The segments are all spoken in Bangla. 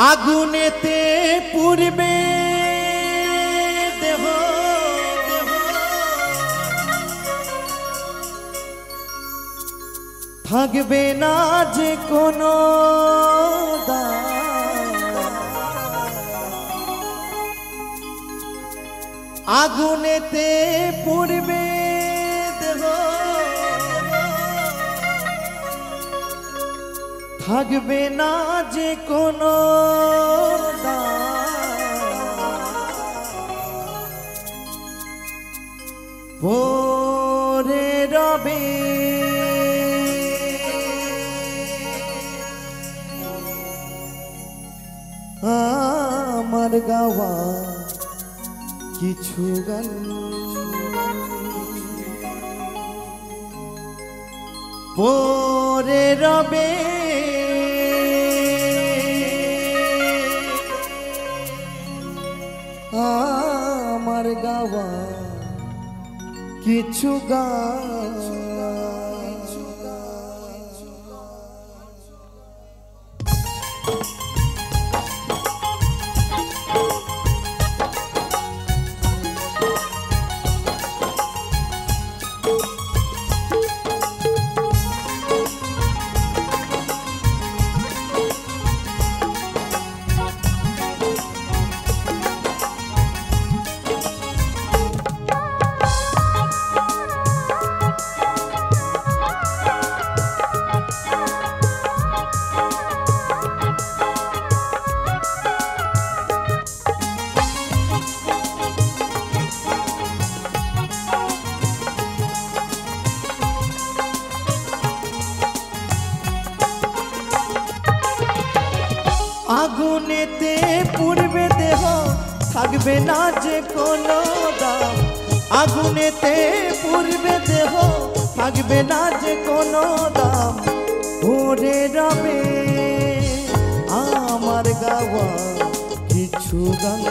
আগুনেতে পুড়বে দেহ থাকবে না যে কোনো আগুনেতে পুড়বে দেহ থাকবে না যে কোনো পরে রবে আমার গাওয়া কিছু গান পরে রবে আমার গাওয়া কিছু গান আগুনেতে পুড়বে দেহ থাকবে না যে কোনো দাম আগুনেতে পুড়বে দেহ থাকবে না যে কোনো দাম পরে রবে আমার গাওয়া কিছু গান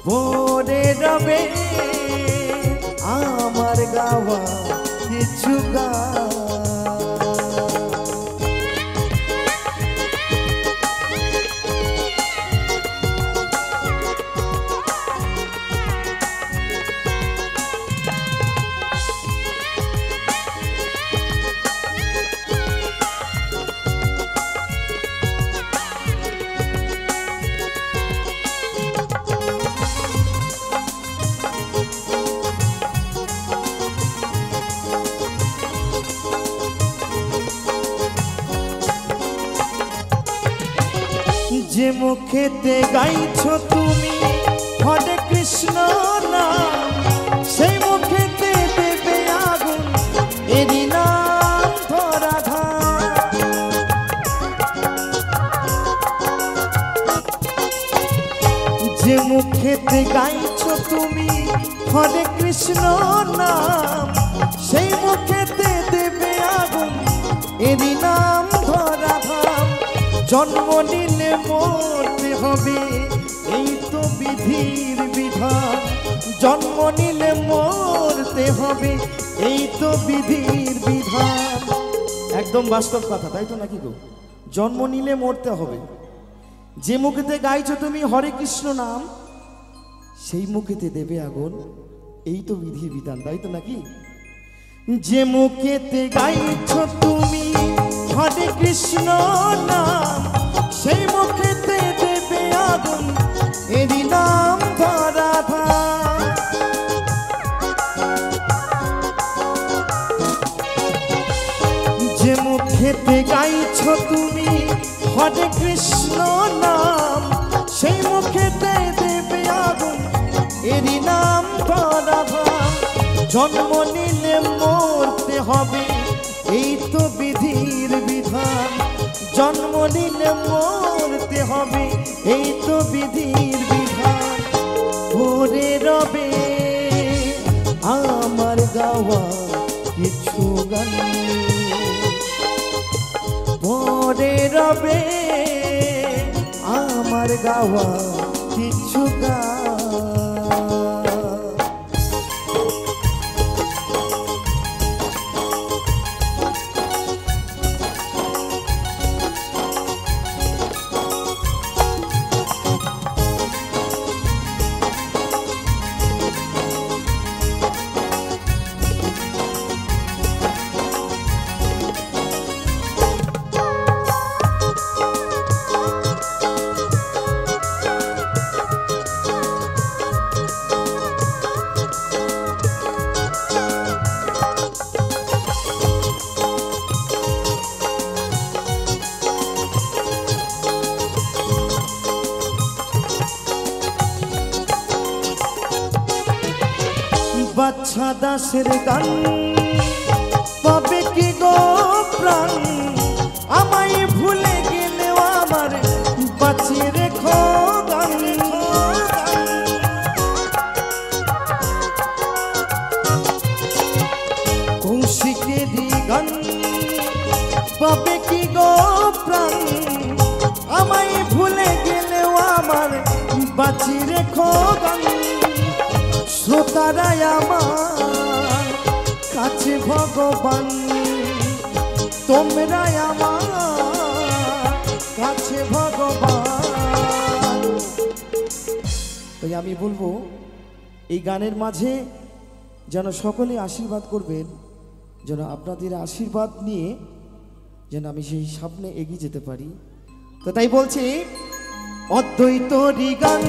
পরে রবে আমার গাওয়া কিছু গান যে মুখেতে গাইছো তুমি হরে কৃষ্ণ নাম সেই মুখেতে দেবে আগুন এরি নাম ধরা যে মুখেতে গাইছো তুমি হরে কৃষ্ণ নাম সেই মুখেতে দেবে আগুন এরি নাম ধরা জন্ম নিলে মরতে হবে এই তো বিধির বিধান জন্ম নিলে মরতে হবে এই তো বিধির বিধান একদম বাস্তব কথা তাই তো নাকি গো জন্ম নিলে মরতে হবে যে মুখেতে গাইছো তুমি হরে কৃষ্ণ নাম সেই মুখেতে দেবে আগুন এই তো বিধির বিধান তাই তো নাকি যে মুখেতে গাইছো তুমি হরে কৃষ্ণ নাম সেই মুখেতে দেবে আগুন এরি নাম ধরা যে মুখেতে গাইছো তুমি হরে কৃষ্ণ নাম সেই মুখেতে দেবে আগুন এরি নাম ধরা জন্ম নিলে মরতে হবে এই তো বিধির বিধান জন্ম নিলে মরতে হবে এই তো বিধির বিধান পরে রবে আমার গাওয়া কিছু গান পরে রবে আমার গাওয়া কিছু গান বাচ্চা দাসের গান পাবে কি গো প্রাণ আমায় ভুলে গেলেও আমার বাঁচিয়ে রেখো গান কৌশিকেরই গান পাবে কি গো প্রাণ আমায় ভুলে গেলেও আমার বাঁচিয়ে রেখো গান শ্রোতারাই আমার কাছে ভগবান তোমরাই আমার কাছে ভগবান। তাই আমি বলবো এই গানের মাঝে যেন সকলে আশীর্বাদ করবেন, যেন আপনাদের আশীর্বাদ নিয়ে যেন আমি সেই সামনে এগিয়ে যেতে পারি। তো তাই বলছি অদ্বৈতরি গান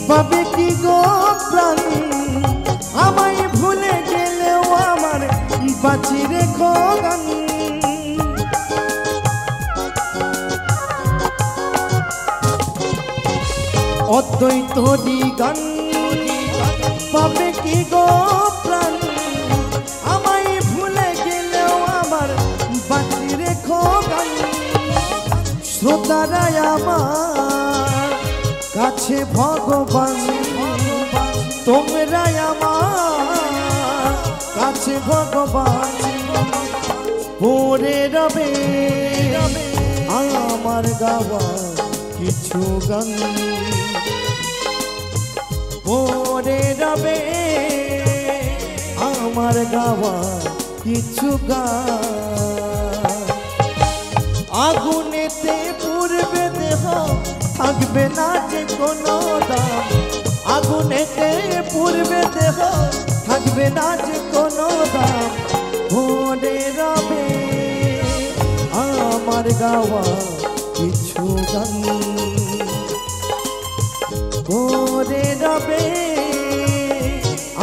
পাবে কি গো প্রাণ আমায় ভুলে গেলেও আমার বাঁচিয়ে রেখো গান অদ্বৈতরি গান পাবে কি গো প্রাণ আমায় ভুলে গেলেও আমার বাঁচিয়ে রেখো গান শ্রোতারাই আমার কাছে ভগবান তোমরাই আমার কাছে ভগবান পড়ে রবে আমার গাওয়া কিছু গান পড়ে রবে আমার গাওয়া কিছু গান আগুনেতে পুড়বে দেহ থাকবে না যে কোনো দাম আগুনেতে পুড়বে দেহ থাকবে না যে কোনো দাম পড়ে রবে আমার গাওয়া কিছু গান পড়ে রবে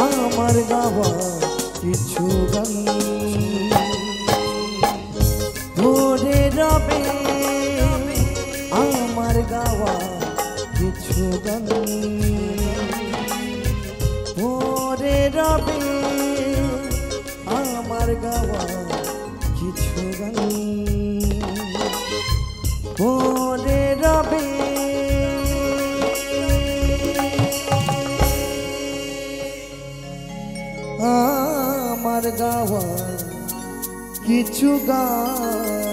আমার গাওয়া কিছু গান পড়ে রবে আমার গাওয়া কিছু গান পড়ে রবে আমার গাওয়া কিছু গান পড়ে রবে আমার গাওয়া কিছু গান।